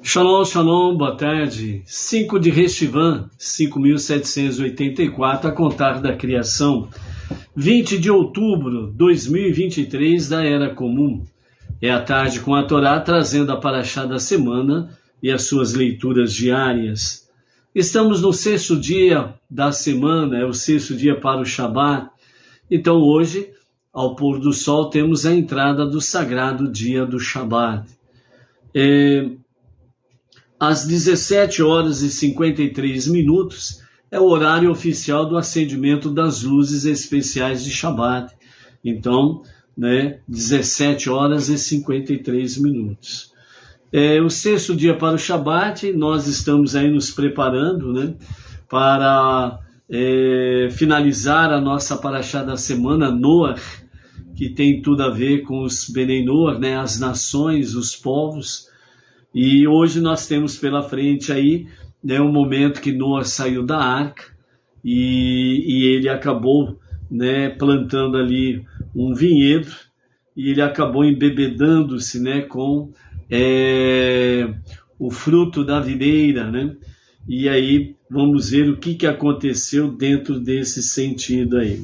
Shalom, shalom, boa tarde. 5 de Reshivã, 5.784, a contar da criação. 20 de outubro de 2023 da Era Comum. É a tarde com a Torá trazendo a Parashá da semana e as suas leituras diárias. Estamos no sexto dia da semana, é o sexto dia para o Shabat. Então hoje, ao pôr do sol, temos a entrada do sagrado dia do Shabat. Às 17 horas e 53 minutos é o horário oficial do acendimento das luzes especiais de Shabat. Então, 17 horas e 53 minutos. O sexto dia para o Shabat, nós estamos aí nos preparando, para finalizar a nossa Parashá da semana, Noach, que tem tudo a ver com os Benei Noach, as nações, os povos. E hoje nós temos pela frente aí, um momento que Noah saiu da arca e ele acabou, plantando ali um vinhedo e ele acabou embebedando-se, com o fruto da videira, E aí vamos ver o que aconteceu dentro desse sentido aí.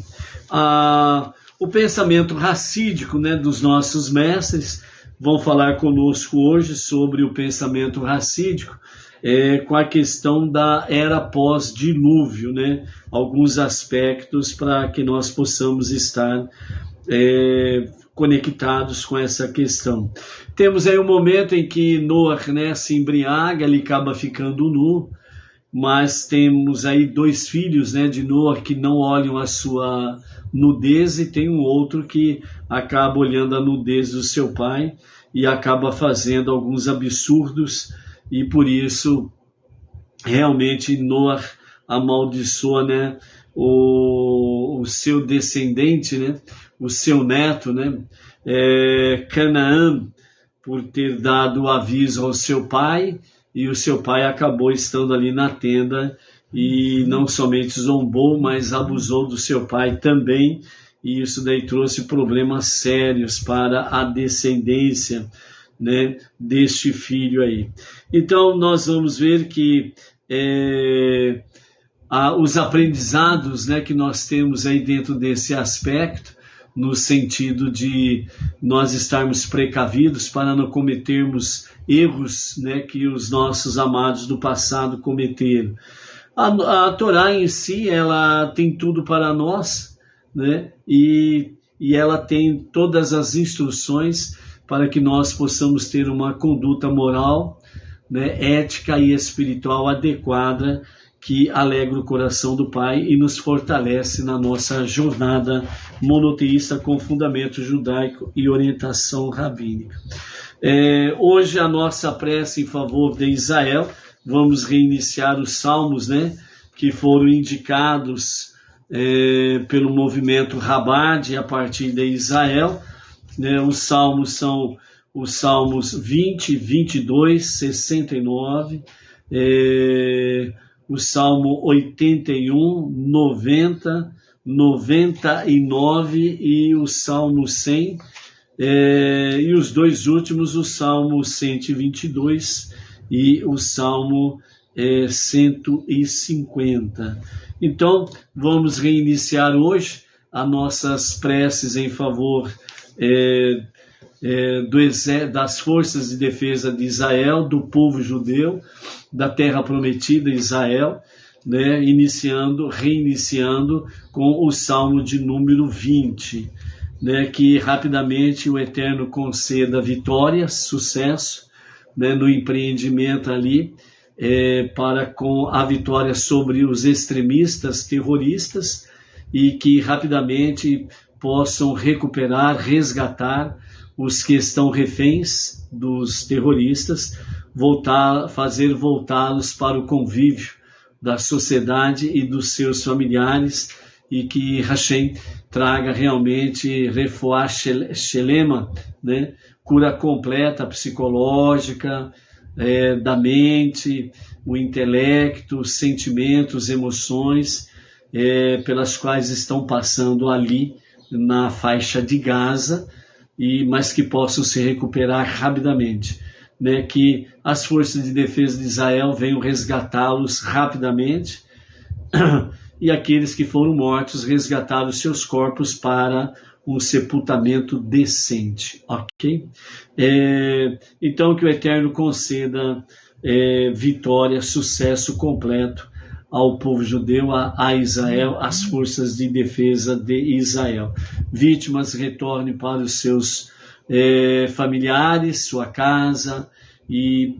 O pensamento racídico, dos nossos mestres vão falar conosco hoje sobre o pensamento racídico, com a questão da era pós-dilúvio, alguns aspectos para que nós possamos estar conectados com essa questão. Temos aí um momento em que Noach, se embriaga, ele acaba ficando nu, mas temos aí dois filhos, de Noach que não olham a sua nudez e tem um outro que acaba olhando a nudez do seu pai e acaba fazendo alguns absurdos e por isso realmente Noach amaldiçoa, o seu descendente, o seu neto, Canaã, por ter dado o aviso ao seu pai, e o seu pai acabou estando ali na tenda e não somente zombou, mas abusou do seu pai também, e isso daí trouxe problemas sérios para a descendência, deste filho aí. Então nós vamos ver que os aprendizados, que nós temos aí dentro desse aspecto, no sentido de nós estarmos precavidos para não cometermos erros, que os nossos amados do passado cometeram. A Torá em si, ela tem tudo para nós, e ela tem todas as instruções para que nós possamos ter uma conduta moral, ética e espiritual adequada, que alegra o coração do Pai e nos fortalece na nossa jornada monoteísta com fundamento judaico e orientação rabínica. Hoje a nossa prece em favor de Israel, vamos reiniciar os salmos, que foram indicados pelo movimento Rabad a partir de Israel. Os salmos são os salmos 20, 22, 69, o salmo 81, 90, 99 e o salmo 100, e os dois últimos, o salmo 122 e o salmo 150. Então, vamos reiniciar hoje as nossas preces em favor das forças de defesa de Israel, do povo judeu, da terra prometida Israel, reiniciando com o salmo de número 20, que rapidamente o Eterno conceda vitória, sucesso, no empreendimento ali, para com a vitória sobre os extremistas terroristas e que rapidamente possam recuperar, resgatar os que estão reféns dos terroristas, fazer voltá-los para o convívio da sociedade e dos seus familiares, e que Hashem traga realmente refuá shelema, cura completa psicológica, da mente, o intelecto, os sentimentos, emoções, pelas quais estão passando ali na faixa de Gaza, mas que possam se recuperar rapidamente. né, que as forças de defesa de Israel venham resgatá-los rapidamente, e aqueles que foram mortos resgataram os seus corpos para um sepultamento decente, ok? Então que o Eterno conceda vitória, sucesso completo ao povo judeu, a Israel, às forças de defesa de Israel. Vítimas retornem para os seus familiares, sua casa, e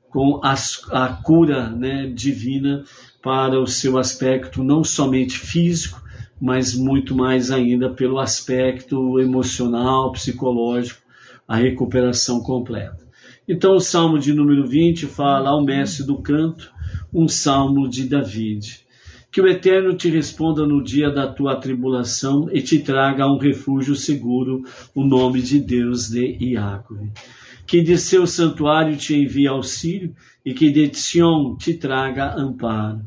com a cura, né, divina para o seu aspecto não somente físico, mas muito mais ainda pelo aspecto emocional, psicológico, a recuperação completa. Então o Salmo de número 20 fala ao mestre do canto, um salmo de David. Que o Eterno te responda no dia da tua tribulação e te traga a um refúgio seguro, o nome de Deus de Iacob. Que de seu santuário te envie auxílio e que de Sion te traga amparo.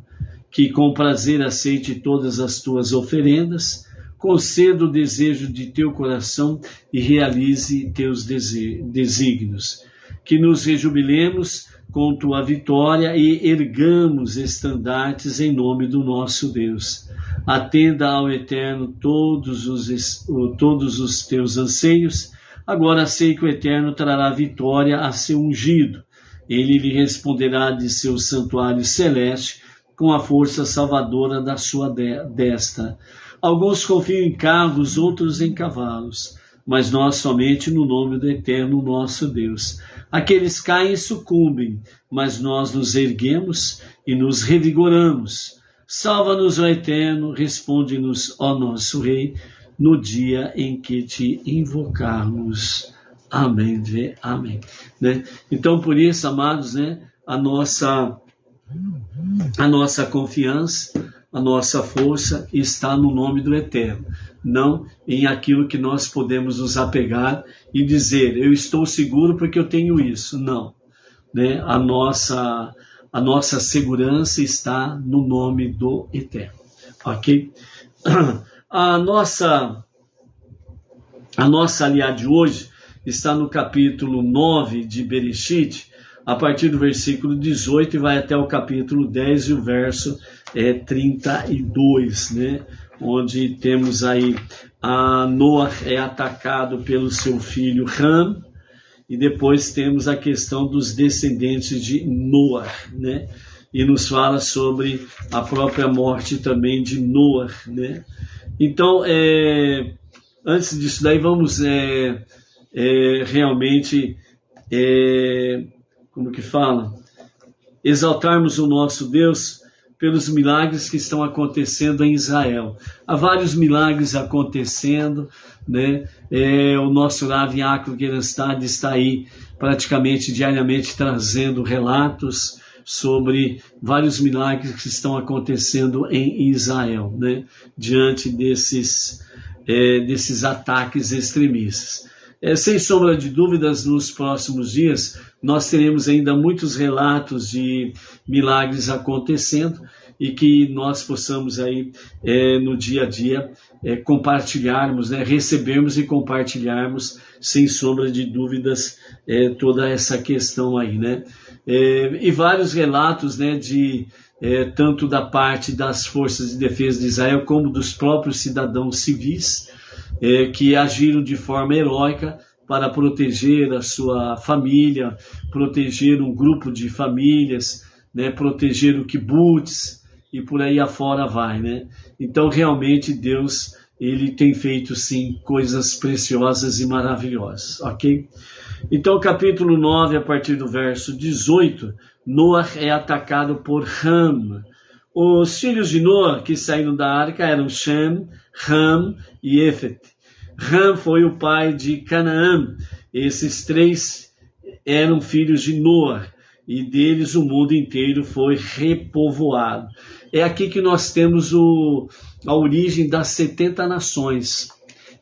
Que com prazer aceite todas as tuas oferendas, conceda o desejo de teu coração e realize teus desígnios. Que nos rejubilemos com tua vitória e ergamos estandartes em nome do nosso Deus. Atenda ao Eterno todos os teus anseios. Agora sei que o Eterno trará vitória a seu ungido. Ele lhe responderá de seu santuário celeste com a força salvadora da sua destra. Alguns confiam em carros, outros em cavalos, mas nós somente no nome do Eterno nosso Deus. Aqueles caem e sucumbem, mas nós nos erguemos e nos revigoramos. Salva-nos, ó Eterno, responde-nos, ó nosso Rei, no dia em que te invocarmos. Amém, amém. Né? Então, por isso, amados, né, a nossa confiança, a nossa força está no nome do Eterno, não em aquilo que nós podemos nos apegar e dizer, eu estou seguro porque eu tenho isso. Não, né? A nossa segurança está no nome do Eterno, ok? A nossa aliada de hoje está no capítulo 9 de Bereshit, a partir do versículo 18 e vai até o capítulo 10 e o verso 32, né? Onde temos aí Noah é atacado pelo seu filho Ham, e depois temos a questão dos descendentes de Noah, né? E nos fala sobre a própria morte também de Noah, né? Então, antes disso daí, vamos realmente, como que fala? Exaltarmos o nosso Deus pelos milagres que estão acontecendo em Israel. Há vários milagres acontecendo, né? O nosso Rav Yaakov Gerenstad está aí praticamente diariamente trazendo relatos sobre vários milagres que estão acontecendo em Israel, né? Diante desses ataques extremistas. Sem sombra de dúvidas, nos próximos dias, nós teremos ainda muitos relatos de milagres acontecendo e que nós possamos aí, no dia a dia, compartilharmos, né, recebermos e compartilharmos, sem sombra de dúvidas, toda essa questão aí, né? E vários relatos, né, tanto da parte das forças de defesa de Israel como dos próprios cidadãos civis, que agiram de forma heróica para proteger a sua família, proteger um grupo de famílias, né, proteger o kibbutz e por aí afora vai, né? Então realmente Deus, ele tem feito sim coisas preciosas e maravilhosas, ok? Então capítulo 9, a partir do verso 18, Noah é atacado por Ham. Os filhos de Noah que saíram da arca eram Shem, Ham e Efet. Ham foi o pai de Canaã. Esses três eram filhos de Noah, e deles o mundo inteiro foi repovoado. É aqui que nós temos a origem das 70 nações.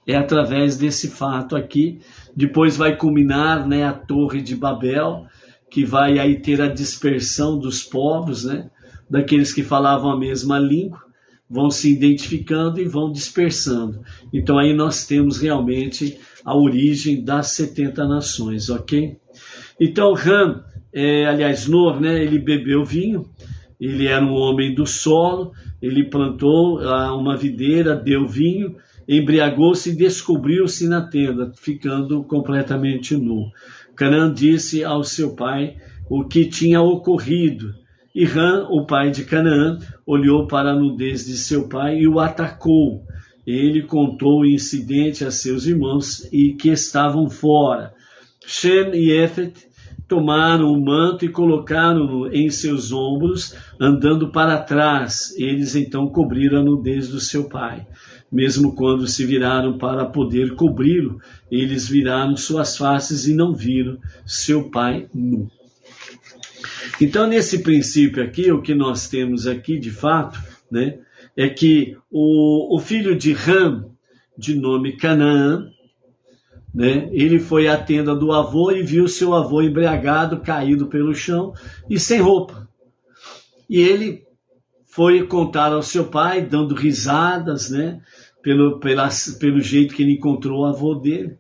É através desse fato aqui. Depois vai culminar, né, a Torre de Babel, que vai aí ter a dispersão dos povos, né, daqueles que falavam a mesma língua, vão se identificando e vão dispersando. Então aí nós temos realmente a origem das 70 nações, ok? Então Ham, aliás, Noa, né, ele bebeu vinho, ele era um homem do solo, ele plantou uma videira, deu vinho, embriagou-se e descobriu-se na tenda, ficando completamente nu. Canaã disse ao seu pai o que tinha ocorrido. E Ham, o pai de Canaã, olhou para a nudez de seu pai e o atacou. Ele contou o incidente a seus irmãos e que estavam fora. Shem e Éfete tomaram o manto e colocaram-no em seus ombros, andando para trás. Eles então cobriram a nudez do seu pai. Mesmo quando se viraram para poder cobri-lo, eles viraram suas faces e não viram seu pai nu. Então, nesse princípio aqui, o que nós temos aqui, de fato, né, é que o filho de Ham, de nome Canaã, né, ele foi à tenda do avô e viu seu avô embriagado, caído pelo chão e sem roupa. E ele foi contar ao seu pai, dando risadas, né, pelo jeito que ele encontrou o avô dele.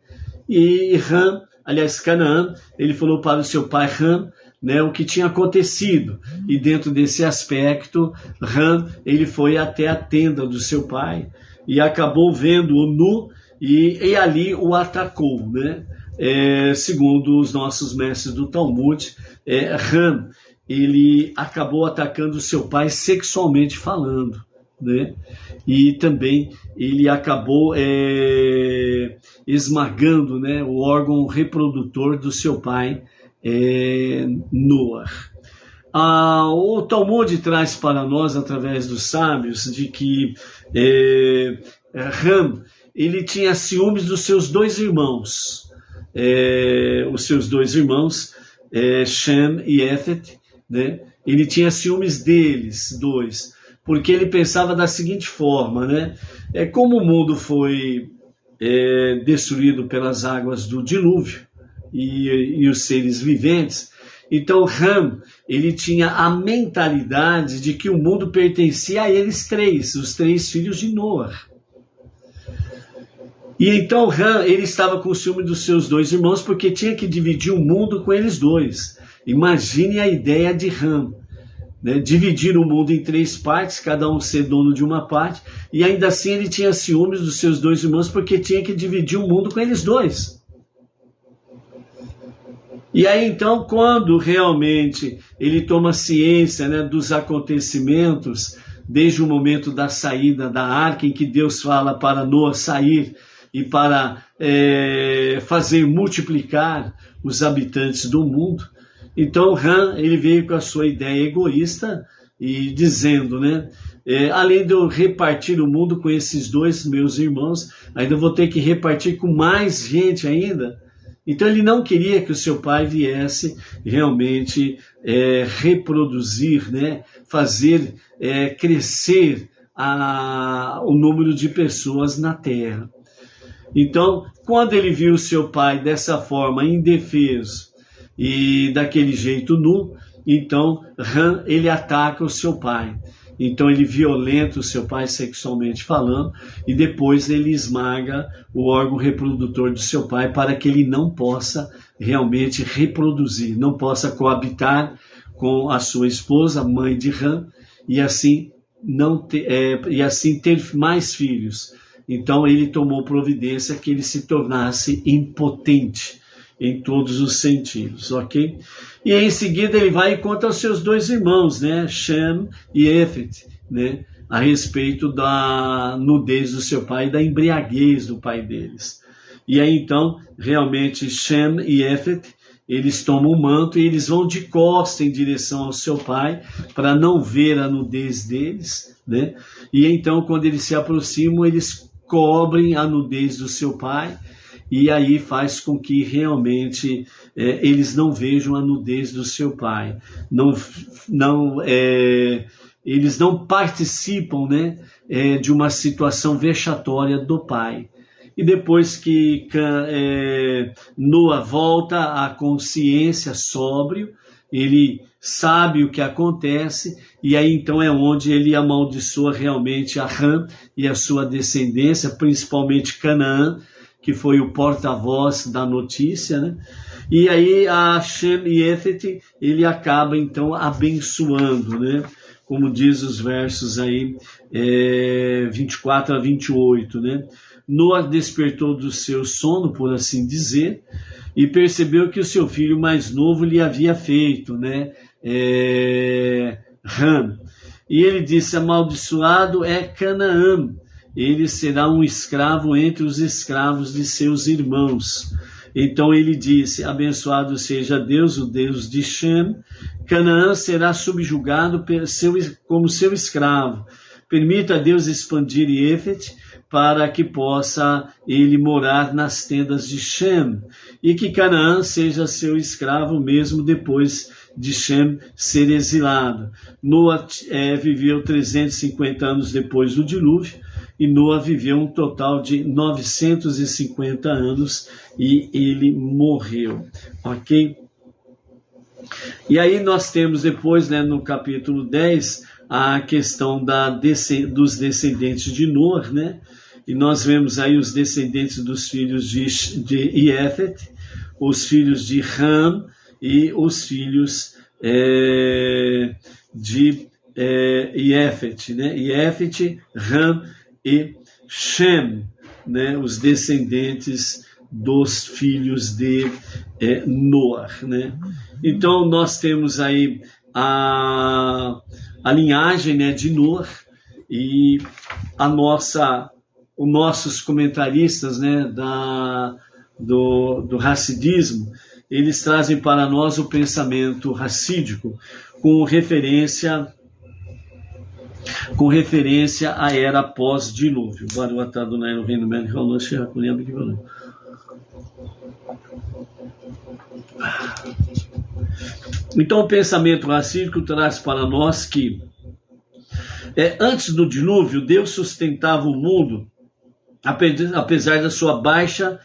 E Ham, aliás, Canaã, ele falou para o seu pai Ham, né, o que tinha acontecido. E dentro desse aspecto, Ham, ele foi até a tenda do seu pai e acabou vendo-o nu e ali o atacou, né? Segundo os nossos mestres do Talmud, Ham, ele acabou atacando o seu pai sexualmente falando, né? E também ele acabou esmagando, né, o órgão reprodutor do seu pai, Noah. O Talmud traz para nós, através dos sábios, de que Ham, ele tinha ciúmes dos seus dois irmãos, Shem e Éfete, né? Ele tinha ciúmes deles dois, porque ele pensava da seguinte forma, né? Como o mundo foi destruído pelas águas do dilúvio, e os seres viventes, então Ham, ele tinha a mentalidade de que o mundo pertencia a eles três, os três filhos de Noah. E então Ham, ele estava com ciúme dos seus dois irmãos, porque tinha que dividir o mundo com eles dois. Imagine a ideia de Ham, né? Dividir o mundo em três partes, cada um ser dono de uma parte, e ainda assim ele tinha ciúmes dos seus dois irmãos, porque tinha que dividir o mundo com eles dois. E aí, então, quando realmente ele toma ciência, né, dos acontecimentos, desde o momento da saída da arca, em que Deus fala para Noa sair e para fazer multiplicar os habitantes do mundo, então Ham, ele veio com a sua ideia egoísta e dizendo, né, além de eu repartir o mundo com esses dois meus irmãos, ainda vou ter que repartir com mais gente ainda. Então ele não queria que o seu pai viesse realmente reproduzir, né, fazer crescer o número de pessoas na terra. Então, quando ele viu o seu pai dessa forma, indefeso e daquele jeito nu, então Ham, ele ataca o seu pai. Então ele violenta o seu pai sexualmente falando e depois ele esmaga o órgão reprodutor do seu pai para que ele não possa realmente reproduzir, não possa coabitar com a sua esposa, mãe de Ham, e assim ter mais filhos. Então ele tomou providência que ele se tornasse impotente em todos os sentidos, ok? E em seguida ele vai e conta aos seus dois irmãos, né, Shem e Éfete, né, a respeito da nudez do seu pai e da embriaguez do pai deles. E aí então, realmente, Shem e Éfete, eles tomam o manto e eles vão de costa em direção ao seu pai, para não ver a nudez deles, né? E então, quando eles se aproximam, eles cobrem a nudez do seu pai, e aí faz com que realmente eles não vejam a nudez do seu pai, eles não participam, né, de uma situação vexatória do pai. E depois que Noa volta à consciência, sóbrio, ele sabe o que acontece, e aí então é onde ele amaldiçoa realmente a Ham e a sua descendência, principalmente Canaã, que foi o porta-voz da notícia, né? E aí a Shem e Yefet, ele acaba então abençoando, né? Como diz os versos aí 24 a 28, né? Noa despertou do seu sono, por assim dizer, e percebeu que o seu filho mais novo lhe havia feito, né? Ham. E ele disse: amaldiçoado é Canaã, ele será um escravo entre os escravos de seus irmãos. Então ele disse: abençoado seja Deus, o Deus de Shem, Canaã será subjugado como seu escravo. Permita a Deus expandir Yefet, para que possa ele morar nas tendas de Shem, e que Canaã seja seu escravo mesmo depois de Shem ser exilado. Noa viveu 350 anos depois do dilúvio, e Noa viveu um total de 950 anos e ele morreu, ok? E aí nós temos depois, né, no capítulo 10, a questão dos descendentes de Noa, né? E nós vemos aí os descendentes dos filhos de Yefet, os filhos de Ham e os filhos de Yefet, né? Yefet, Ham e Shem, né? Os descendentes dos filhos de Noa, né? Então nós temos aí a linhagem, né, de Noa, e os nossos comentaristas, né, do Hassidismo, eles trazem para nós o pensamento racídico com referência à era pós-dilúvio. Então o pensamento racídico traz para nós que antes do dilúvio, Deus sustentava o mundo, apesar da sua baixa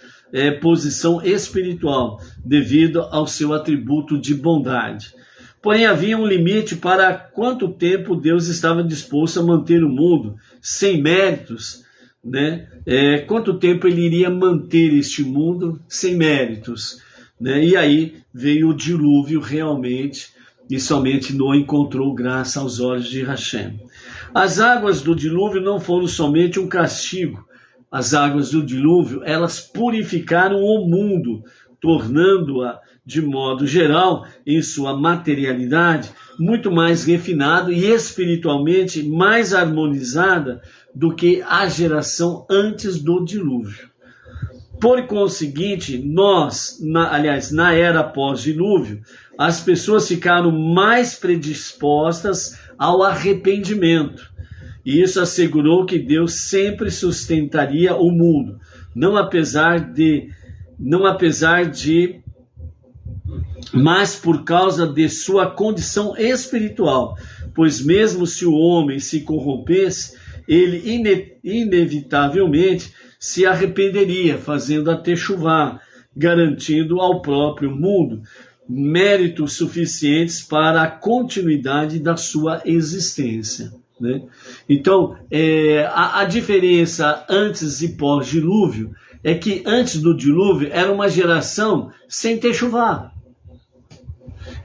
posição espiritual, devido ao seu atributo de bondade. Porém, havia um limite para quanto tempo Deus estava disposto a manter o mundo sem méritos, né? Quanto tempo ele iria manter este mundo sem méritos, né? E aí veio o dilúvio realmente, e somente Noa encontrou graça aos olhos de Hashem. As águas do dilúvio não foram somente um castigo. As águas do dilúvio, elas purificaram o mundo, tornando-a, de modo geral, em sua materialidade, muito mais refinado e espiritualmente mais harmonizada do que a geração antes do dilúvio. Por conseguinte, na era pós-dilúvio, as pessoas ficaram mais predispostas ao arrependimento. E isso assegurou que Deus sempre sustentaria o mundo, mas por causa de sua condição espiritual, pois mesmo se o homem se corrompesse, ele inevitavelmente se arrependeria, fazendo a techuvá, garantindo ao próprio mundo méritos suficientes para a continuidade da sua existência, né? Então, a diferença antes e pós-dilúvio é que antes do dilúvio era uma geração sem techuvá.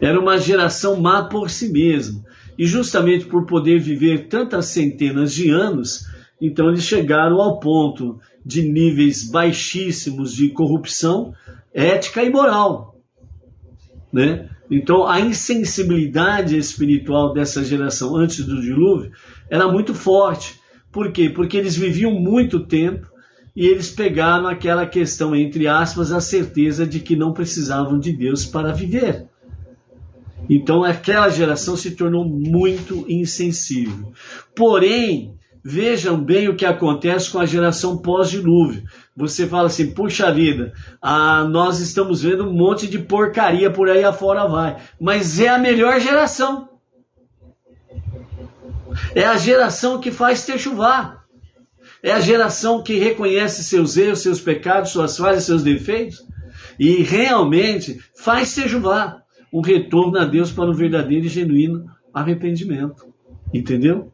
Era uma geração má por si mesma. E justamente por poder viver tantas centenas de anos, então eles chegaram ao ponto de níveis baixíssimos de corrupção ética e moral, né? Então a insensibilidade espiritual dessa geração antes do dilúvio era muito forte. Por quê? Porque eles viviam muito tempo e eles pegaram aquela questão, entre aspas, a certeza de que não precisavam de Deus para viver. Então aquela geração se tornou muito insensível. Porém, vejam bem o que acontece com a geração pós-dilúvio. Você fala assim, puxa vida, nós estamos vendo um monte de porcaria por aí afora vai. Mas é a melhor geração. É a geração que faz techuvá. É a geração que reconhece seus erros, seus pecados, suas falhas, seus defeitos. E realmente faz techuvá. Um retorno a Deus para um verdadeiro e genuíno arrependimento. Entendeu?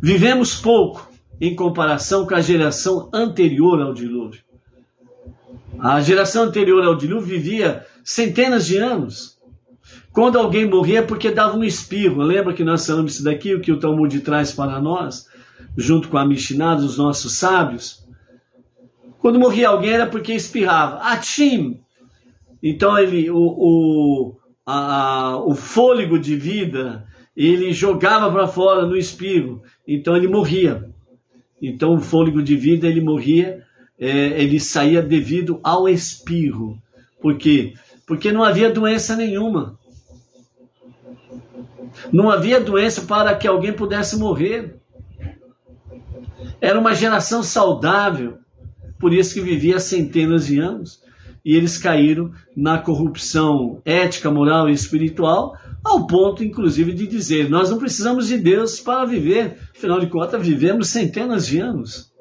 Vivemos pouco em comparação com a geração anterior ao dilúvio. A geração anterior ao dilúvio vivia centenas de anos. Quando alguém morria, porque dava um espirro. Lembra que nós falamos isso daqui, o que o Talmud traz para nós, junto com a Mishnah dos nossos sábios? Quando morria alguém era porque espirrava. Atchim! Então o fôlego de vida, ele jogava para fora no espirro. Então ele morria. Então o fôlego de vida, ele morria, ele saía devido ao espirro. Por quê? Porque não havia doença nenhuma. Não havia doença para que alguém pudesse morrer. Era uma geração saudável, por isso que vivia centenas de anos. E eles caíram na corrupção ética, moral e espiritual, ao ponto, inclusive, de dizer: nós não precisamos de Deus para viver. Afinal de contas, vivemos centenas de anos.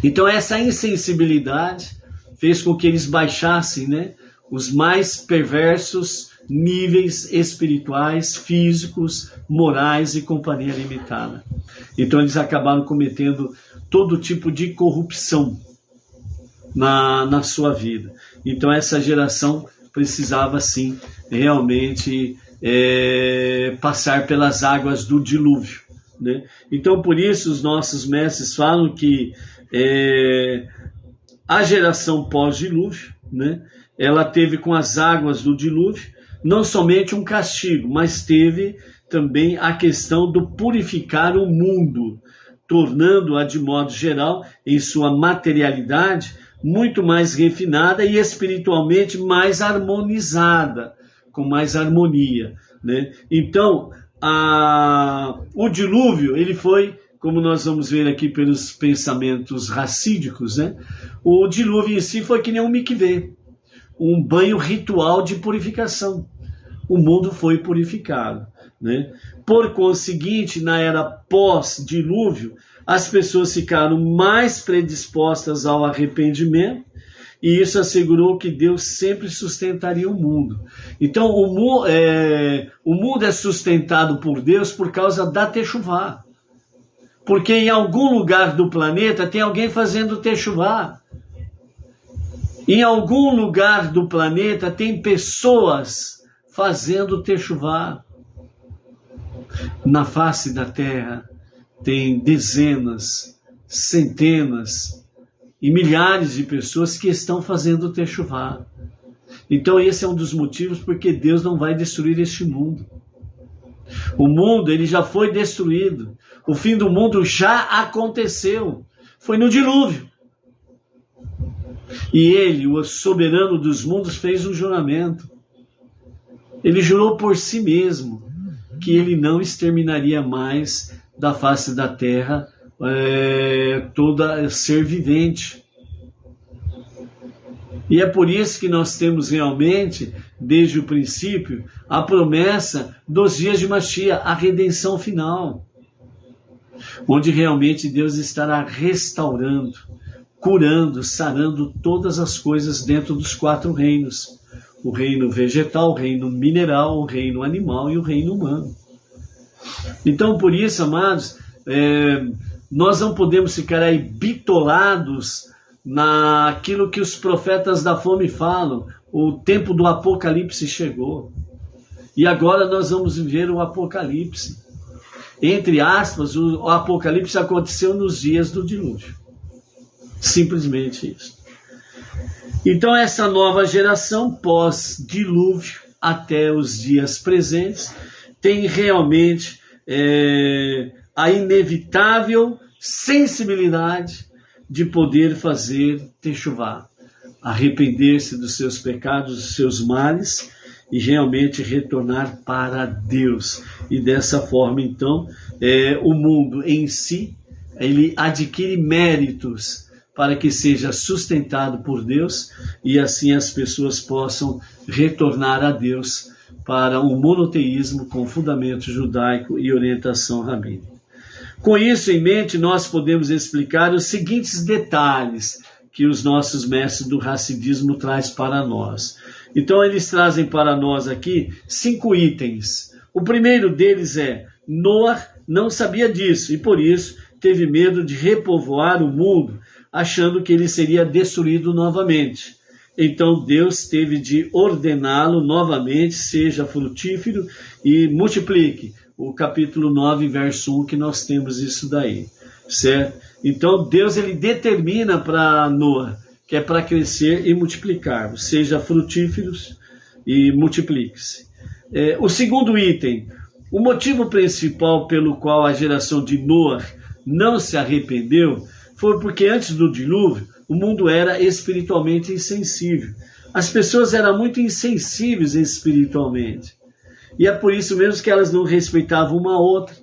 Então, essa insensibilidade fez com que eles baixassem, né, os mais perversos níveis espirituais, físicos, morais e companhia limitada. Então, eles acabaram cometendo todo tipo de corrupção na sua vida. Então essa geração precisava sim realmente passar pelas águas do dilúvio, né? Então por isso os nossos mestres falam que a geração pós-dilúvio, né, ela teve com as águas do dilúvio não somente um castigo, mas teve também a questão do purificar o mundo, tornando-a de modo geral, em sua materialidade, muito mais refinada e espiritualmente mais harmonizada, com mais harmonia, né? Então, o dilúvio, ele foi, como nós vamos ver aqui pelos pensamentos racídicos, né? O dilúvio em si foi que nem um mikvê, um banho ritual de purificação. O mundo foi purificado, né? Por conseguinte, na era pós-dilúvio, as pessoas ficaram mais predispostas ao arrependimento, e isso assegurou que Deus sempre sustentaria o mundo. Então, o mundo é sustentado por Deus por causa da techuvá. Porque em algum lugar do planeta tem alguém fazendo techuvá. Em algum lugar do planeta tem pessoas fazendo techuvá. Na face da terra tem dezenas, centenas e milhares de pessoas que estão fazendo techuvá. Então esse é um dos motivos porque Deus não vai destruir este mundo. O mundo, ele já foi destruído. O fim do mundo já aconteceu. Foi no dilúvio. E ele, o soberano dos mundos, fez um juramento. Ele jurou por si mesmo que ele não exterminaria mais da face da terra toda ser vivente. E é por isso que nós temos realmente, desde o princípio, a promessa dos dias de Mashiach, a redenção final, onde realmente Deus estará restaurando, curando, sarando todas as coisas dentro dos 4 reinos. O reino vegetal, o reino mineral, o reino animal e o reino humano. Então, por isso, amados, nós não podemos ficar aí bitolados naquilo que os profetas da fome falam. O tempo do Apocalipse chegou. E agora nós vamos viver o Apocalipse. Entre aspas, o Apocalipse aconteceu nos dias do dilúvio. Simplesmente isso. Então essa nova geração pós-dilúvio até os dias presentes tem realmente a inevitável sensibilidade de poder fazer techuvá, arrepender-se dos seus pecados, dos seus males e realmente retornar para Deus. E dessa forma, então, o mundo em si, ele adquire méritos para que seja sustentado por Deus e assim as pessoas possam retornar a Deus para um monoteísmo com fundamento judaico e orientação rabínica. Com isso em mente, nós podemos explicar os seguintes detalhes que os nossos mestres do Hassidismo trazem para nós. Então eles trazem para nós aqui 5 itens. O primeiro deles é: Noah não sabia disso e por isso teve medo de repovoar o mundo achando que ele seria destruído novamente. Então Deus teve de ordená-lo novamente, seja frutífero e multiplique. O capítulo 9, verso 1, que nós temos isso daí, certo? Então Deus ele determina para Noé, que é para crescer e multiplicar, seja frutíferos e multiplique-se. O segundo item, o motivo principal pelo qual a geração de Noé não se arrependeu foi porque antes do dilúvio o mundo era espiritualmente insensível. As pessoas eram muito insensíveis espiritualmente. E é por isso mesmo que elas não respeitavam uma a outra.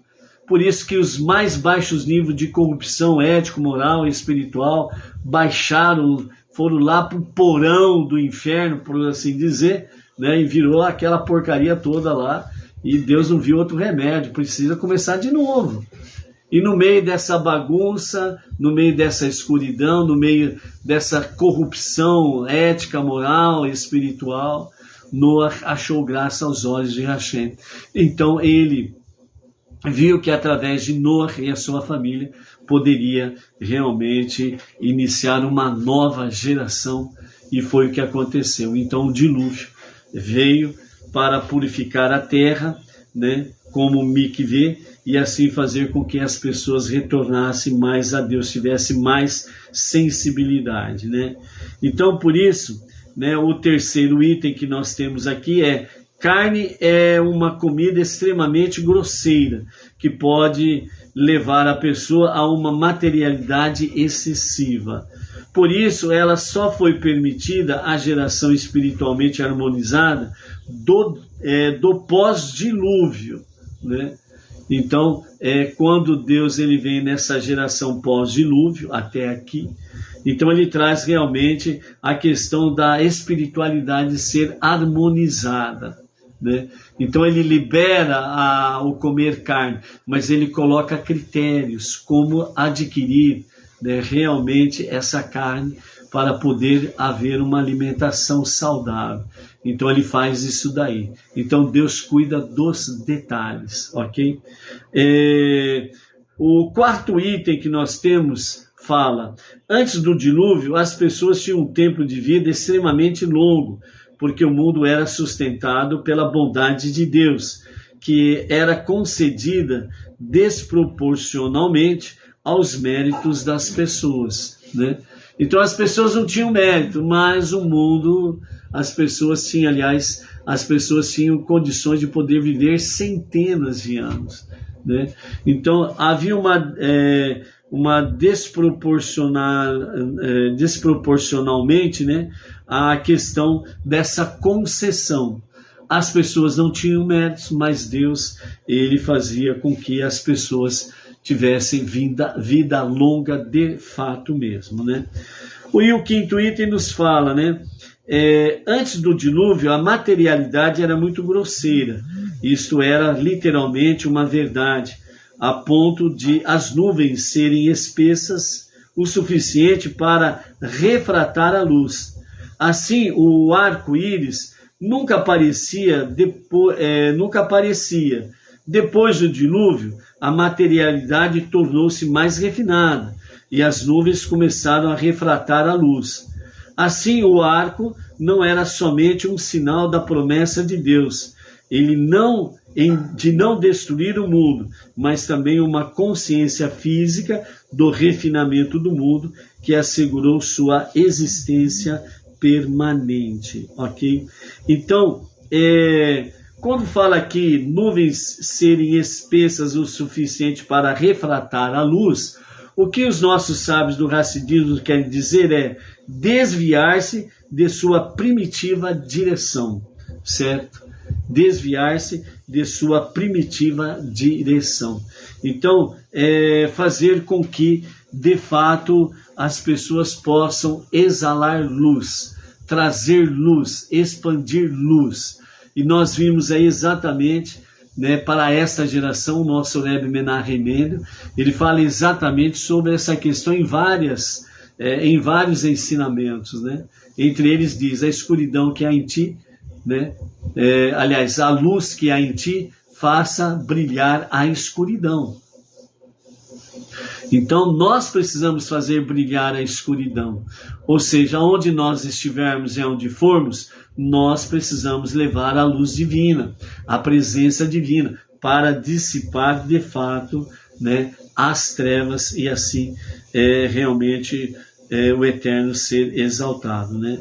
Por isso que os mais baixos níveis de corrupção ético, moral e espiritual baixaram, foram lá para o porão do inferno, por assim dizer, né? E virou aquela porcaria toda lá. E Deus não viu outro remédio, precisa começar de novo. E no meio dessa bagunça, no meio dessa escuridão, no meio dessa corrupção ética, moral e espiritual, Noé achou graça aos olhos de Hashem. Então ele viu que através de Noé e a sua família poderia realmente iniciar uma nova geração, e foi o que aconteceu. Então o dilúvio veio para purificar a terra, né, como mikvê, e assim fazer com que as pessoas retornassem mais a Deus, tivessem mais sensibilidade, né? Então, por isso, né, o terceiro item que nós temos aqui é: carne é uma comida extremamente grosseira, que pode levar a pessoa a uma materialidade excessiva. Por isso, ela só foi permitida à geração espiritualmente harmonizada do pós-dilúvio, né? Então, quando Deus ele vem nessa geração pós-dilúvio, até aqui, então ele traz realmente a questão da espiritualidade ser harmonizada, né? Então ele libera o comer carne, mas ele coloca critérios como adquirir, né, realmente essa carne para poder haver uma alimentação saudável. Então ele faz isso daí. Então Deus cuida dos detalhes, ok? O quarto item que nós temos fala: antes do dilúvio as pessoas tinham um tempo de vida extremamente longo, porque o mundo era sustentado pela bondade de Deus, que era concedida desproporcionalmente aos méritos das pessoas, né? Então as pessoas não tinham mérito, mas o mundo, as pessoas tinham condições de poder viver centenas de anos, né? Então havia uma desproporcionalmente, né, a questão dessa concessão. As pessoas não tinham méritos, mas Deus ele fazia com que as pessoas tivessem vida longa de fato mesmo, né? E o quinto item nos fala, né? Antes do dilúvio, a materialidade era muito grosseira. Isto era literalmente uma verdade, a ponto de as nuvens serem espessas o suficiente para refratar a luz. Assim, o arco-íris nunca aparecia. Depois do dilúvio, a materialidade tornou-se mais refinada e as nuvens começaram a refratar a luz. Assim, o arco não era somente um sinal da promessa de Deus, de não destruir o mundo, mas também uma consciência física do refinamento do mundo que assegurou sua existência permanente, ok? Então, quando fala aqui nuvens serem espessas o suficiente para refratar a luz, o que os nossos sábios do Hassidismo querem dizer é desviar-se de sua primitiva direção, certo? Desviar-se de sua primitiva direção. Então, fazer com que, de fato, as pessoas possam exalar luz, trazer luz, expandir luz. E nós vimos aí exatamente, né, para esta geração, o nosso Rebbe Menahem Mendel, ele fala exatamente sobre essa questão em vários ensinamentos, né? Entre eles diz: a escuridão que há em ti, né? Aliás, a luz que há em ti faça brilhar a escuridão. Então nós precisamos fazer brilhar a escuridão, ou seja, onde nós estivermos e onde formos, nós precisamos levar a luz divina, a presença divina, para dissipar de fato, né, as trevas e assim realmente o eterno ser exaltado, né?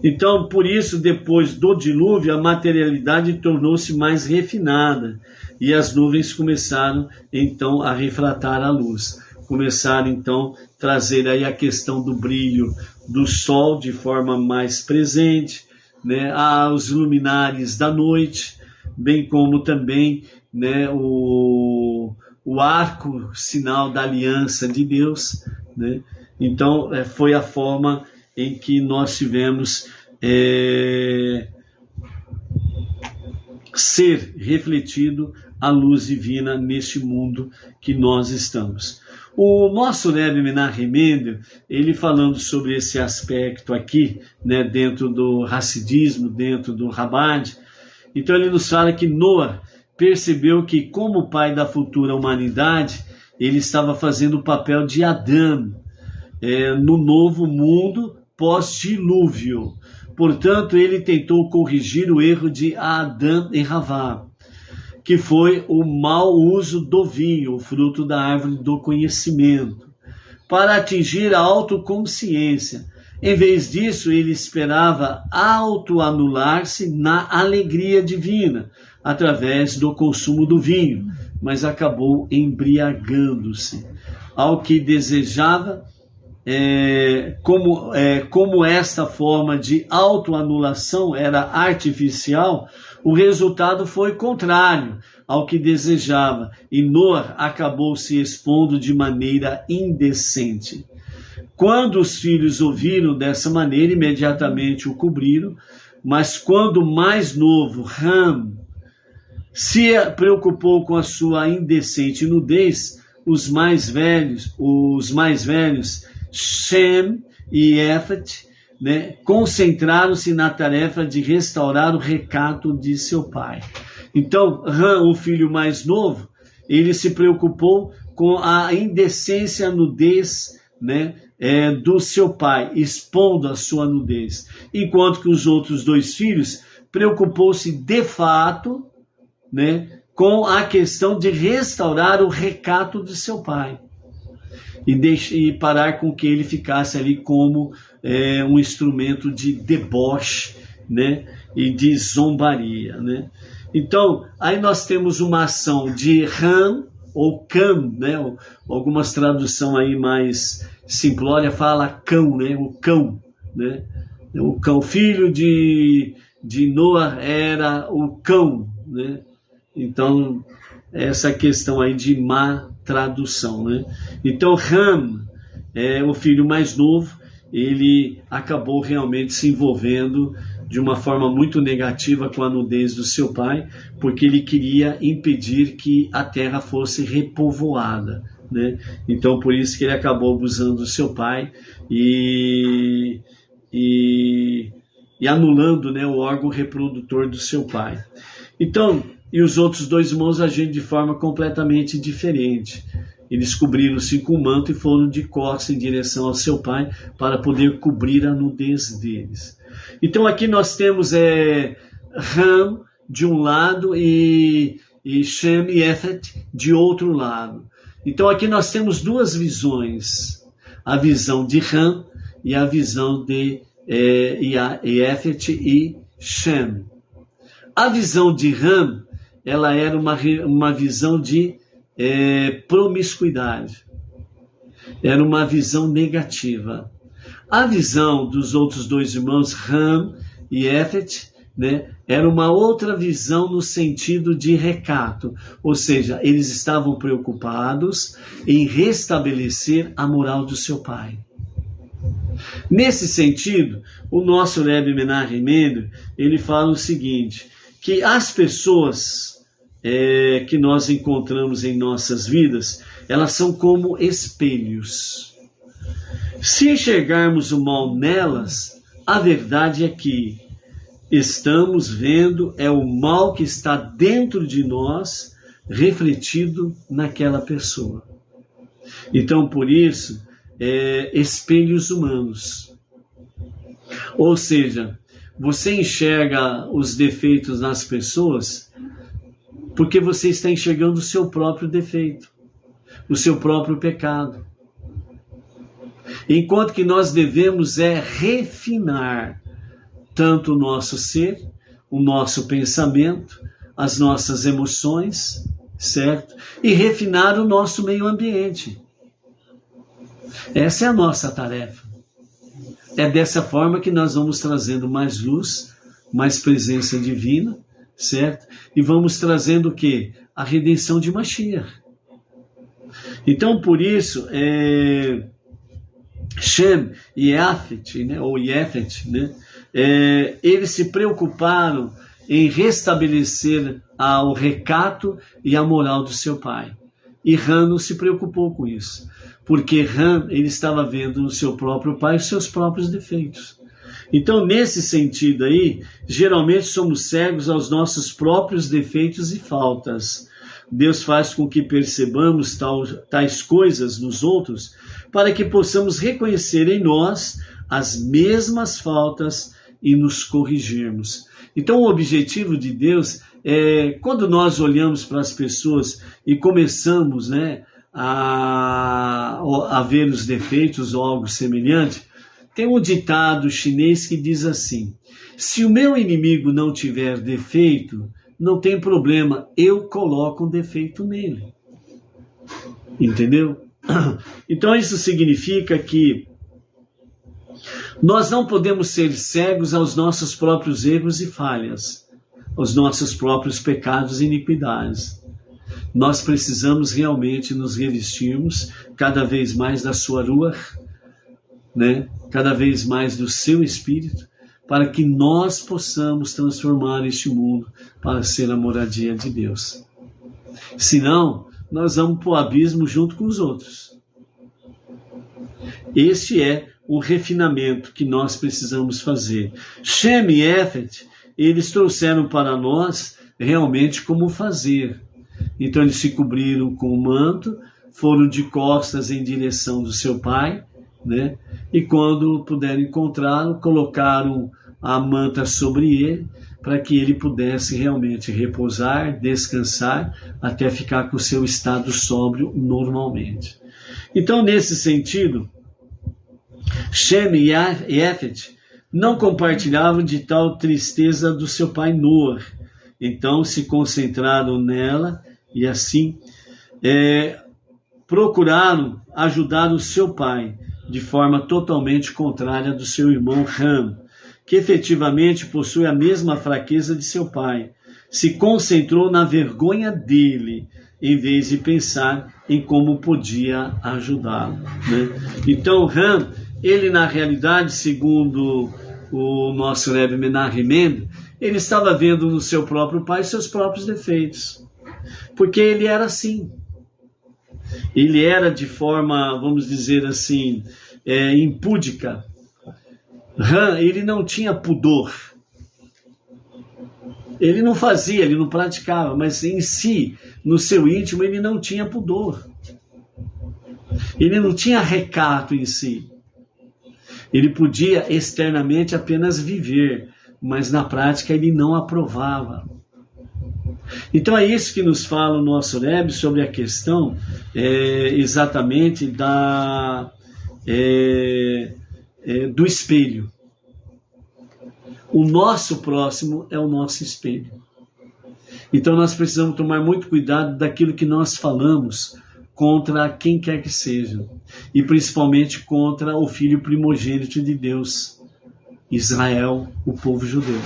Então, por isso, depois do dilúvio, a materialidade tornou-se mais refinada e as nuvens começaram então a refratar a luz. Começaram então a trazer aí a questão do brilho do sol de forma mais presente, né, aos luminares da noite, bem como também, né, o arco, sinal da aliança de Deus, né? Então foi a forma em que nós tivemos ser refletido a luz divina neste mundo que nós estamos. O nosso Rebbe Menachem Mendel, ele falando sobre esse aspecto aqui, né, dentro do Hassidismo, dentro do Chabad, então ele nos fala que Noah percebeu que, como pai da futura humanidade, ele estava fazendo o papel de Adão no novo mundo pós-dilúvio. Portanto, ele tentou corrigir o erro de Adão e Havá, que foi o mau uso do vinho, o fruto da árvore do conhecimento, para atingir a autoconsciência. Em vez disso, ele esperava autoanular-se na alegria divina, através do consumo do vinho, mas acabou embriagando-se. Ao que desejava, como esta forma de autoanulação era artificial, o resultado foi contrário ao que desejava, e Noah acabou se expondo de maneira indecente. Quando os filhos ouviram dessa maneira, imediatamente o cobriram, mas quando o mais novo, Ham, se preocupou com a sua indecente nudez, os mais velhos, Shem e Éfet, né, concentraram-se na tarefa de restaurar o recato de seu pai. Então, Ham, o filho mais novo, ele se preocupou com a indecência, a nudez, né, do seu pai, expondo a sua nudez. Enquanto que os outros dois filhos preocupou-se de fato, né, com a questão de restaurar o recato de seu pai. E parar com que ele ficasse ali como um instrumento de deboche, né, e de zombaria, né? Então, aí nós temos uma ação de Ham, ou Cam, né? Algumas traduções aí mais simplória fala cão, né? O cão, né? O cão, filho de Noah era o cão, né? Então, essa questão aí de má tradução, né? Então, Ham, o filho mais novo, ele acabou realmente se envolvendo de uma forma muito negativa com a nudez do seu pai, porque ele queria impedir que a terra fosse repovoada, né? Então, por isso que ele acabou abusando do seu pai e anulando, né, o órgão reprodutor do seu pai. Então, e os outros dois irmãos agiram de forma completamente diferente. Eles cobriram-se com o manto e foram de costas em direção ao seu pai para poder cobrir a nudez deles. Então aqui nós temos Ham de um lado e Shem e Éfet de outro lado. Então aqui nós temos duas visões. A visão de Ham e a visão de Éfet e Shem. A visão de Ham, ela era uma visão de promiscuidade. Era uma visão negativa. A visão dos outros dois irmãos, Ham e Éfet, né, era uma outra visão no sentido de recato. Ou seja, eles estavam preocupados em restabelecer a moral do seu pai. Nesse sentido, o nosso Rebbe Menachem Mendel, ele fala o seguinte, que as pessoas que nós encontramos em nossas vidas, elas são como espelhos. Se enxergarmos o mal nelas, a verdade é que estamos vendo o mal que está dentro de nós refletido naquela pessoa. Então, por isso, espelhos humanos. Ou seja, você enxerga os defeitos nas pessoas porque você está enxergando o seu próprio defeito, o seu próprio pecado. Enquanto que nós devemos refinar tanto o nosso ser, o nosso pensamento, as nossas emoções, certo? E refinar o nosso meio ambiente. Essa é a nossa tarefa. É dessa forma que nós vamos trazendo mais luz, mais presença divina, certo? E vamos trazendo o quê? A redenção de Mashiach. Então, por isso, Shem e Yafet, né, ou Yefet, né, eles se preocuparam em restabelecer o recato e a moral do seu pai. E Ram não se preocupou com isso, porque Ram, ele estava vendo no seu próprio pai os seus próprios defeitos. Então, nesse sentido aí, geralmente somos cegos aos nossos próprios defeitos e faltas. Deus faz com que percebamos tais coisas nos outros, para que possamos reconhecer em nós as mesmas faltas e nos corrigirmos. Então, o objetivo de Deus é, quando nós olhamos para as pessoas e começamos, né, a ver os defeitos ou algo semelhante, tem um ditado chinês que diz assim: se o meu inimigo não tiver defeito, não tem problema, eu coloco um defeito nele. Entendeu? Então isso significa que nós não podemos ser cegos aos nossos próprios erros e falhas, aos nossos próprios pecados e iniquidades. Nós precisamos realmente nos revestirmos cada vez mais da sua Ruach, né? Cada vez mais do seu Espírito, para que nós possamos transformar este mundo para ser a moradia de Deus. Senão, nós vamos para o abismo junto com os outros. Este é o refinamento que nós precisamos fazer. Shem e Yefet, eles trouxeram para nós realmente como fazer. Então eles se cobriram com o manto, foram de costas em direção do seu pai, né? E quando puderam encontrá-lo, colocaram a manta sobre ele, para que ele pudesse realmente repousar, descansar, até ficar com o seu estado sóbrio normalmente. Então, nesse sentido, Shem e Yefet não compartilhavam de tal tristeza do seu pai Noah. Então, se concentraram nela e assim procuraram ajudar o seu pai, de forma totalmente contrária do seu irmão Ram, que efetivamente possui a mesma fraqueza de seu pai. Se concentrou na vergonha dele, em vez de pensar em como podia ajudá-lo, né? Então, Ram, ele na realidade, segundo o nosso Rebbe Menachem Mendel, ele estava vendo no seu próprio pai seus próprios defeitos, porque ele era assim. Ele era de forma, vamos dizer assim, impúdica. Ram, ele não tinha pudor. Ele não fazia, ele não praticava, mas em si, no seu íntimo, ele não tinha pudor. Ele não tinha recato em si. Ele podia externamente apenas viver, mas na prática ele não aprovava. Então é isso que nos fala o nosso Rebbe sobre a questão exatamente do espelho. O nosso próximo é o nosso espelho. Então nós precisamos tomar muito cuidado daquilo que nós falamos contra quem quer que seja, e principalmente contra o filho primogênito de Deus, Israel, o povo judeu.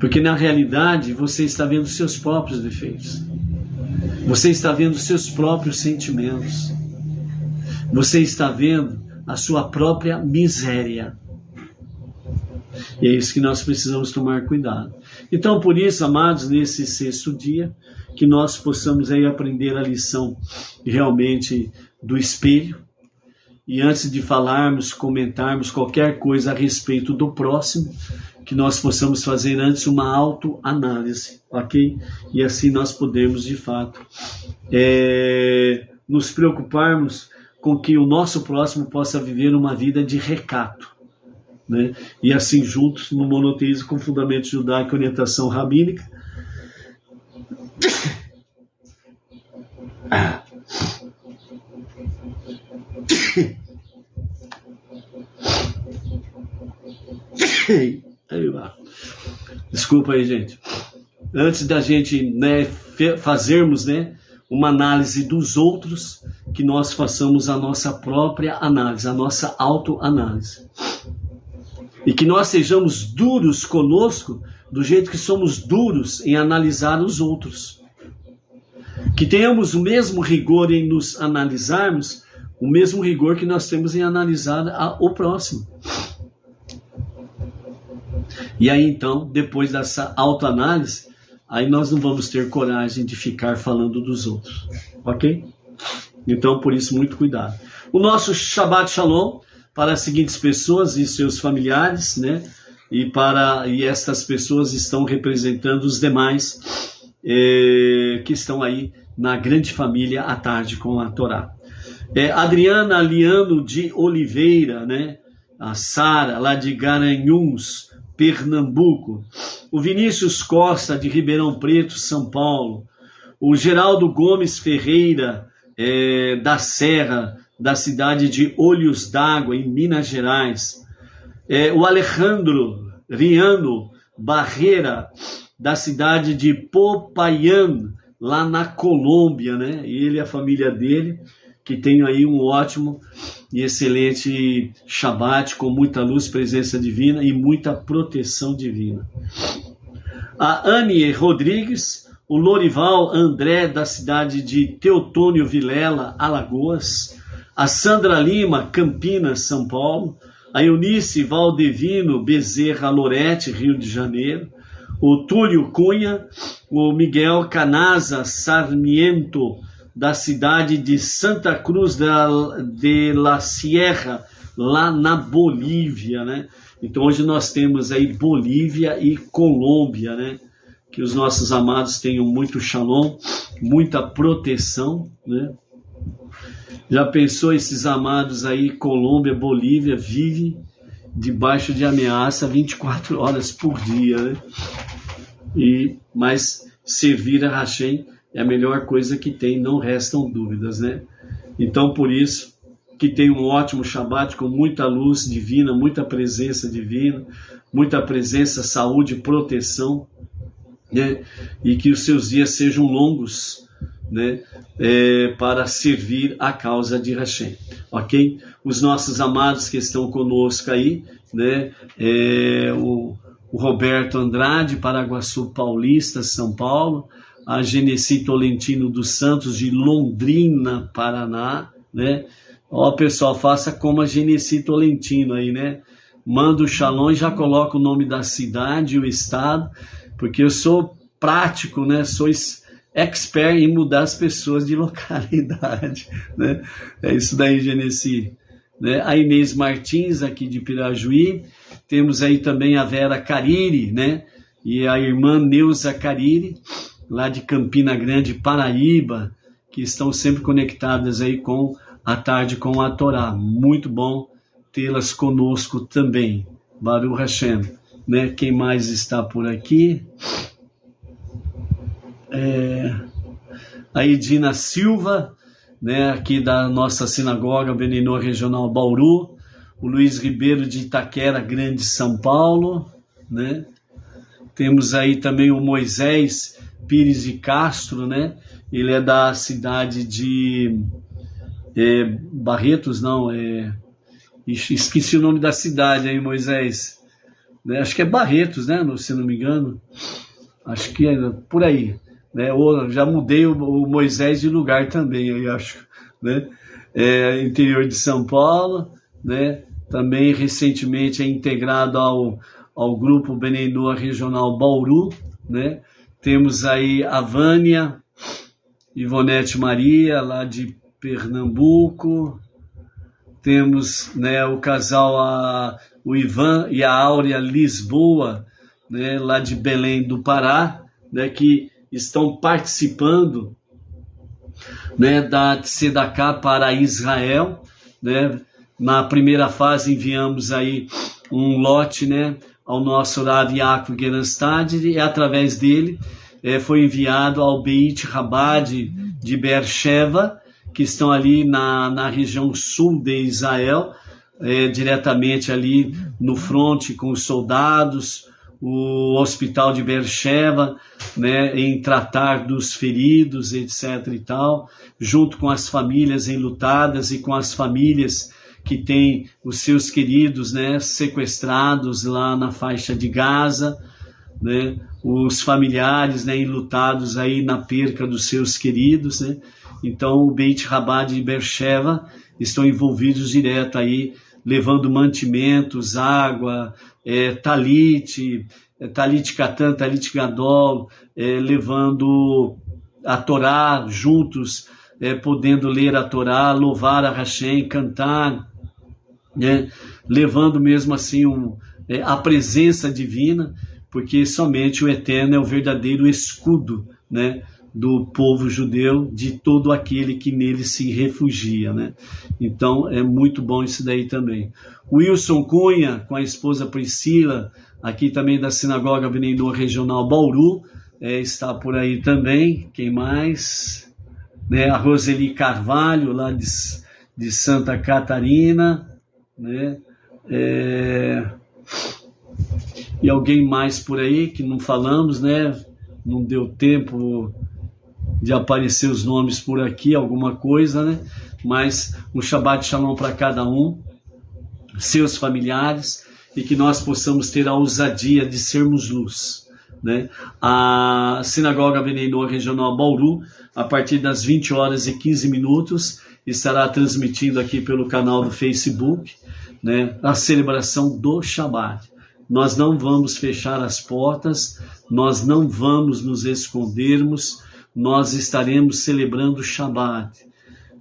Porque na realidade você está vendo seus próprios defeitos. Você está vendo seus próprios sentimentos. Você está vendo a sua própria miséria. E é isso que nós precisamos tomar cuidado. Então, por isso, amados, nesse 6º dia, que nós possamos aí aprender a lição realmente do espelho. E antes de falarmos, comentarmos qualquer coisa a respeito do próximo, que nós possamos fazer antes uma autoanálise, ok? E assim nós podemos, de fato, nos preocuparmos com que o nosso próximo possa viver uma vida de recato, né? E assim juntos, no monoteísmo com fundamento judaico e orientação rabínica, desculpa aí, gente. Antes da gente, né, fazermos, né, uma análise dos outros, que nós façamos a nossa própria análise, a nossa autoanálise. E que nós sejamos duros conosco, do jeito que somos duros em analisar os outros. Que tenhamos o mesmo rigor em nos analisarmos, o mesmo rigor que nós temos em analisar o próximo. E aí então, depois dessa autoanálise, aí nós não vamos ter coragem de ficar falando dos outros, ok? Então, por isso, muito cuidado. O nosso Shabbat Shalom para as seguintes pessoas e seus familiares, né? E estas pessoas estão representando os demais que estão aí na grande família à tarde com a Torá. Adriana Liano de Oliveira, né? A Sara, lá de Garanhuns, Pernambuco. O Vinícius Costa, de Ribeirão Preto, São Paulo. O Geraldo Gomes Ferreira, da Serra, da cidade de Olhos d'Água, em Minas Gerais. O Alejandro Riano Barreira, da cidade de Popayán, lá na Colômbia, né? Ele e a família dele, que tem aí um ótimo e excelente Shabat, com muita luz, presença divina e muita proteção divina. A Anne Rodrigues, o Lorival André, da cidade de Teotônio Vilela, Alagoas. A Sandra Lima, Campinas, São Paulo. A Eunice Valdevino Bezerra Lorete, Rio de Janeiro. O Túlio Cunha, o Miguel Canaza Sarmiento, da cidade de Santa Cruz de la Sierra, lá na Bolívia, né? Então hoje nós temos aí Bolívia e Colômbia, né? Que os nossos amados tenham muito shalom, muita proteção, né? Já pensou esses amados aí, Colômbia, Bolívia, vivem debaixo de ameaça 24 horas por dia, né? Mas servir a Hashem é a melhor coisa que tem, não restam dúvidas, né? Então, por isso, que tem um ótimo Shabat com muita luz divina, muita presença divina, muita presença, saúde, proteção, né? E que os seus dias sejam longos, né? Para servir a causa de Hashem, ok? Os nossos amados que estão conosco aí, né? O Roberto Andrade, Paraguaçu Paulista, São Paulo. A Genesi Tolentino dos Santos, de Londrina, Paraná, né? Ó, pessoal, faça como a Genesi Tolentino aí, né? Manda o shalom e já coloca o nome da cidade e o estado, porque eu sou prático, né? Sou expert em mudar as pessoas de localidade, né? É isso daí, Genesi. Né? A Inês Martins, aqui de Pirajuí. Temos aí também a Vera Cariri, né? E a irmã Neuza Cariri, lá de Campina Grande, Paraíba, que estão sempre conectadas aí com a tarde com a Torá. Muito bom tê-las conosco também. Baruch Hashem. Né? Quem mais está por aqui? A Edina Silva, né? Aqui da nossa sinagoga Benenor Regional Bauru. O Luiz Ribeiro de Itaquera Grande, São Paulo, né? Temos aí também o Moisés Pires de Castro, né? Ele é da cidade de Barretos, não, esqueci o nome da cidade aí, Moisés, né? Acho que é Barretos, né? Se não me engano, acho que é por aí, né? Já mudei o Moisés de lugar também, eu acho, né? Interior de São Paulo, né? Também recentemente é integrado ao grupo Benenor Regional Bauru, né? Temos aí a Vânia, Ivonete Maria, lá de Pernambuco. Temos, né, o casal o Ivan e a Áurea Lisboa, né, lá de Belém do Pará, né, que estão participando, né, da Tzedakah para Israel, né. Na primeira fase enviamos aí um lote, né, ao nosso Rav Yaakov Geranstad, e através dele foi enviado ao Beit Chabad de Beersheba, que estão ali na região sul de Israel, diretamente ali no fronte com os soldados, o hospital de Beersheba, né, em tratar dos feridos, etc. e tal, junto com as famílias enlutadas e com as famílias que têm os seus queridos, né, sequestrados lá na faixa de Gaza, né, os familiares, né, enlutados aí na perca dos seus queridos, né. Então o Beit Chabad de Beersheba estão envolvidos direto aí, levando mantimentos, água, talit katan, talit gadol, levando a Torá juntos, podendo ler a Torá, louvar a Hashem, cantar, né, levando mesmo assim a presença divina, porque somente o Eterno é o verdadeiro escudo, né, do povo judeu, de todo aquele que nele se refugia, né? Então é muito bom isso daí também. O Wilson Cunha, com a esposa Priscila, aqui também da Sinagoga Benedor Regional Bauru, está por aí também. Quem mais? Né? A Roseli Carvalho, lá de Santa Catarina, né? E alguém mais por aí que não falamos, né? Não deu tempo de aparecer os nomes por aqui, alguma coisa, né? Mas um Shabbat Shalom para cada um, seus familiares, e que nós possamos ter a ousadia de sermos luz, né? A Sinagoga Benedor Regional Bauru, a partir das 20h15, estará transmitindo aqui pelo canal do Facebook, né, a celebração do Shabbat. Nós não vamos fechar as portas, nós não vamos nos escondermos, nós estaremos celebrando o Shabbat,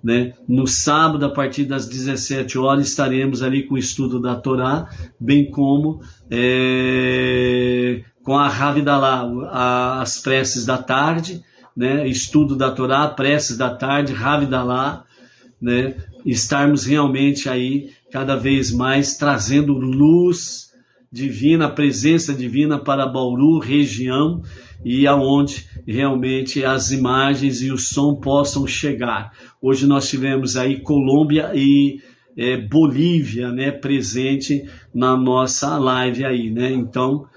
né? No sábado, a partir das 17h, estaremos ali com o estudo da Torá, bem como com a Havdalah, as preces da tarde, né? Estudo da Torá, preces da tarde, Havdalah, né? Estarmos realmente aí cada vez mais trazendo luz divina, presença divina para Bauru, região, e aonde realmente as imagens e o som possam chegar. Hoje nós tivemos aí Colômbia e Bolívia, né, presente na nossa live aí, né? Então,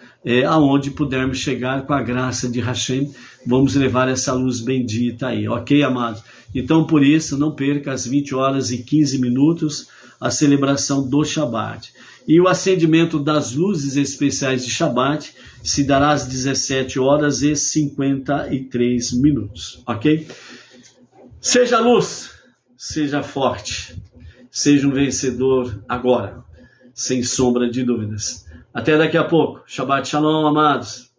aonde pudermos chegar com a graça de Hashem, vamos levar essa luz bendita aí, ok, amados? Então, por isso, não perca às 20h15 a celebração do Shabbat. E o acendimento das luzes especiais de Shabbat se dará às 17h53, ok? Seja luz, seja forte, seja um vencedor agora, sem sombra de dúvidas. Até daqui a pouco. Shabbat Shalom, amados.